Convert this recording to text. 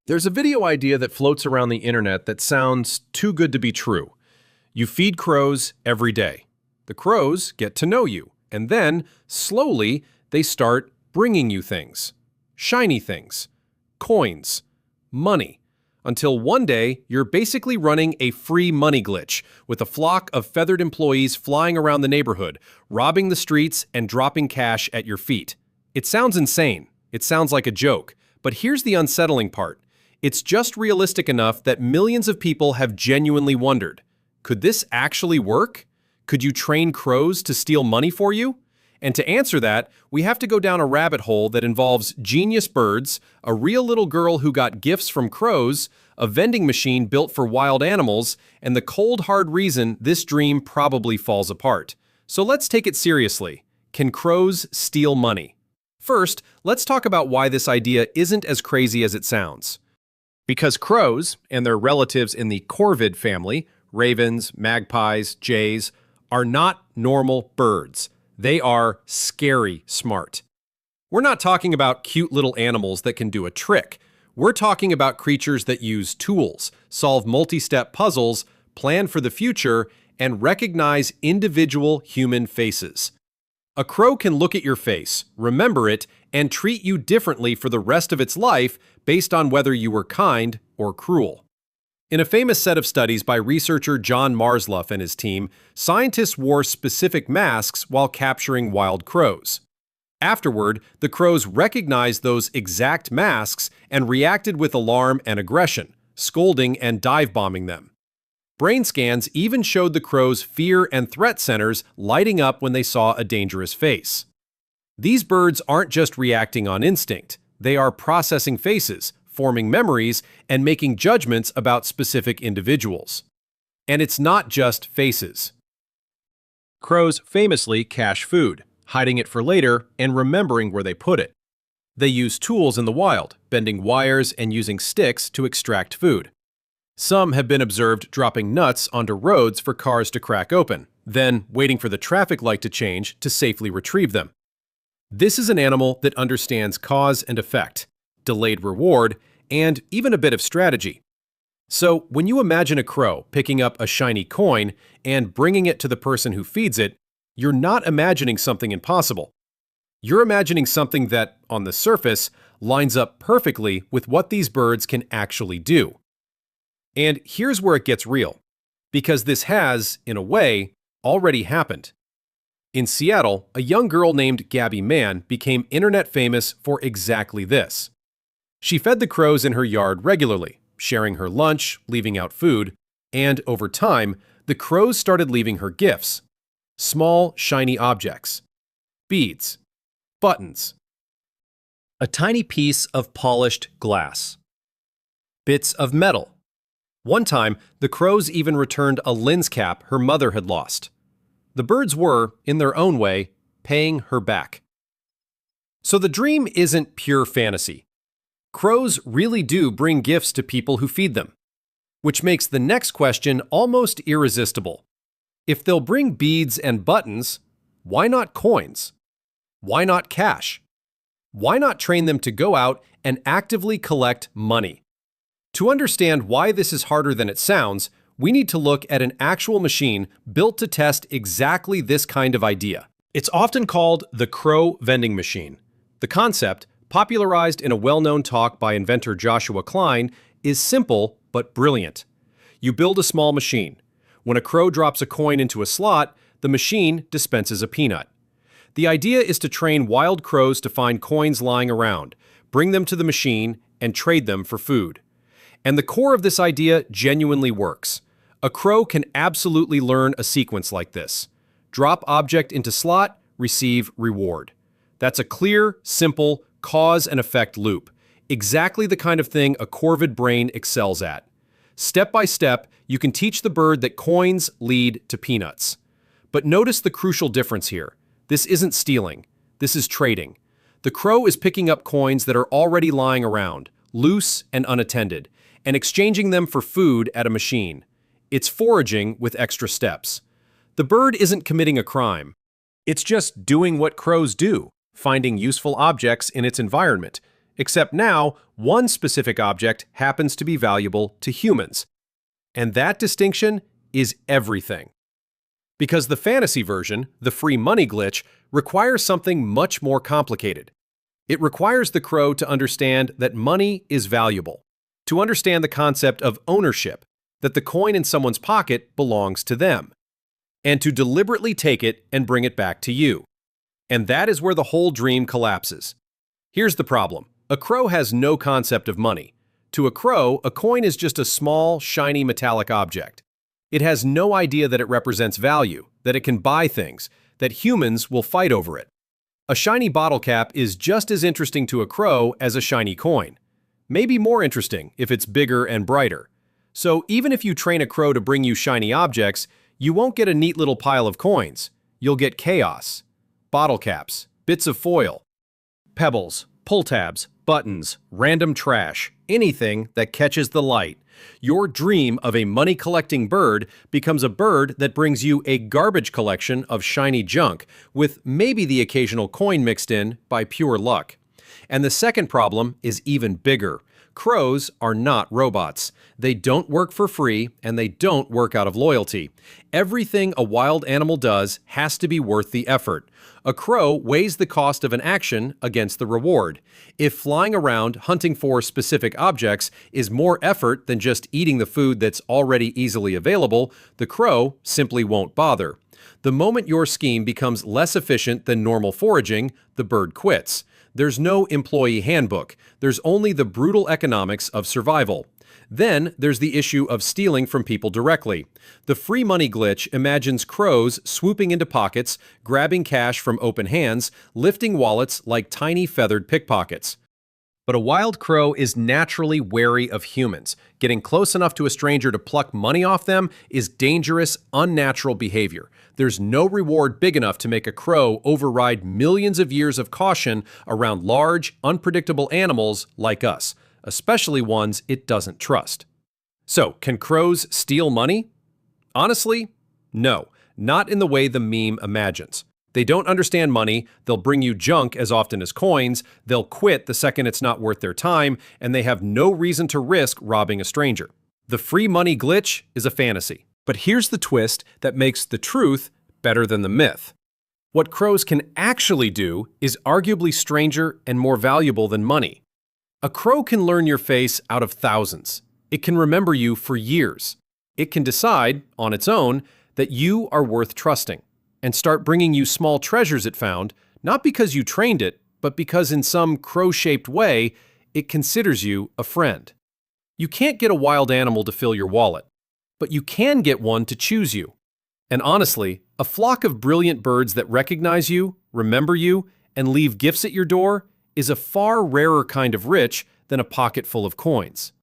There's a video idea that floats around the internet that sounds too good to be true. You feed crows every day. The crows get to know you, and then, slowly, they start bringing you things. Shiny things. Coins. Money. Until one day, you're basically running a free money glitch, with a flock of feathered employees flying around the neighborhood, robbing the streets and dropping cash at your feet. It sounds insane. It sounds like a joke. But here's the unsettling part. It's just realistic enough that millions of people have genuinely wondered, could this actually work? Could you train crows to steal money for you? And to answer that, we have to go down a rabbit hole that involves genius birds, a real little girl who got gifts from crows, a vending machine built for wild animals, and the cold hard reason this dream probably falls apart. So let's take it seriously. Can crows steal money? First, let's talk about why this idea isn't as crazy as it sounds. Because crows, and their relatives in the corvid family, ravens, magpies, jays, are not normal birds. They are scary smart. We're not talking about cute little animals that can do a trick. We're talking about creatures that use tools, solve multi-step puzzles, plan for the future, and recognize individual human faces. A crow can look at your face, remember it, and treat you differently for the rest of its life based on whether you were kind or cruel. In a famous set of studies by researcher John Marsluff and his team, scientists wore specific masks while capturing wild crows. Afterward, the crows recognized those exact masks and reacted with alarm and aggression, scolding and dive-bombing them. Brain scans even showed the crows' fear and threat centers lighting up when they saw a dangerous face. These birds aren't just reacting on instinct. They are processing faces, forming memories, and making judgments about specific individuals. And it's not just faces. Crows famously cache food, hiding it for later and remembering where they put it. They use tools in the wild, bending wires and using sticks to extract food. Some have been observed dropping nuts onto roads for cars to crack open, then waiting for the traffic light to change to safely retrieve them. This is an animal that understands cause and effect, delayed reward, and even a bit of strategy. So when you imagine a crow picking up a shiny coin and bringing it to the person who feeds it, you're not imagining something impossible. You're imagining something that, on the surface, lines up perfectly with what these birds can actually do. And here's where it gets real, because this has, in a way, already happened. In Seattle, a young girl named Gabby Mann became internet famous for exactly this. She fed the crows in her yard regularly, sharing her lunch, leaving out food, and over time, the crows started leaving her gifts. Small, shiny objects. Beads. Buttons. A tiny piece of polished glass. Bits of metal. One time, the crows even returned a lens cap her mother had lost. The birds were, in their own way, paying her back. So the dream isn't pure fantasy. Crows really do bring gifts to people who feed them, which makes the next question almost irresistible. If they'll bring beads and buttons, why not coins? Why not cash? Why not train them to go out and actively collect money? To understand why this is harder than it sounds, we need to look at an actual machine built to test exactly this kind of idea. It's often called the crow vending machine. The concept, popularized in a well-known talk by inventor Joshua Klein, is simple but brilliant. You build a small machine. When a crow drops a coin into a slot, the machine dispenses a peanut. The idea is to train wild crows to find coins lying around, bring them to the machine, and trade them for food. And the core of this idea genuinely works. A crow can absolutely learn a sequence like this. Drop object into slot, receive reward. That's a clear, simple, cause and effect loop. Exactly the kind of thing a corvid brain excels at. Step by step, you can teach the bird that coins lead to peanuts. But notice the crucial difference here. This isn't stealing. This is trading. The crow is picking up coins that are already lying around, loose and unattended, and exchanging them for food at a machine. It's foraging with extra steps. The bird isn't committing a crime. It's just doing what crows do, finding useful objects in its environment. Except now, one specific object happens to be valuable to humans. And that distinction is everything. Because the fantasy version, the free money glitch, requires something much more complicated. It requires the crow to understand that money is valuable, to understand the concept of ownership, that the coin in someone's pocket belongs to them, and to deliberately take it and bring it back to you. And that is where the whole dream collapses. Here's the problem. A crow has no concept of money. To a crow, a coin is just a small, shiny metallic object. It has no idea that it represents value, that it can buy things, that humans will fight over it. A shiny bottle cap is just as interesting to a crow as a shiny coin. Maybe more interesting if it's bigger and brighter. So even if you train a crow to bring you shiny objects, you won't get a neat little pile of coins. You'll get chaos. Bottle caps, bits of foil, pebbles, pull tabs, buttons, random trash, anything that catches the light. Your dream of a money-collecting bird becomes a bird that brings you a garbage collection of shiny junk, with maybe the occasional coin mixed in by pure luck. And the second problem is even bigger. Crows are not robots. They don't work for free, and they don't work out of loyalty. Everything a wild animal does has to be worth the effort. A crow weighs the cost of an action against the reward. If flying around hunting for specific objects is more effort than just eating the food that's already easily available, the crow simply won't bother. The moment your scheme becomes less efficient than normal foraging, the bird quits. There's no employee handbook. There's only the brutal economics of survival. Then there's the issue of stealing from people directly. The free money glitch imagines crows swooping into pockets, grabbing cash from open hands, lifting wallets like tiny feathered pickpockets. But a wild crow is naturally wary of humans. Getting close enough to a stranger to pluck money off them is dangerous, unnatural behavior. There's no reward big enough to make a crow override millions of years of caution around large, unpredictable animals like us, especially ones it doesn't trust. So, can crows steal money? Honestly, no, not in the way the meme imagines. They don't understand money, they'll bring you junk as often as coins, they'll quit the second it's not worth their time, and they have no reason to risk robbing a stranger. The free money glitch is a fantasy. But here's the twist that makes the truth better than the myth. What crows can actually do is arguably stranger and more valuable than money. A crow can learn your face out of thousands. It can remember you for years. It can decide, on its own, that you are worth trusting, and start bringing you small treasures it found, not because you trained it, but because in some crow-shaped way, it considers you a friend. You can't get a wild animal to fill your wallet, but you can get one to choose you. And honestly, a flock of brilliant birds that recognize you, remember you, and leave gifts at your door is a far rarer kind of rich than a pocket full of coins.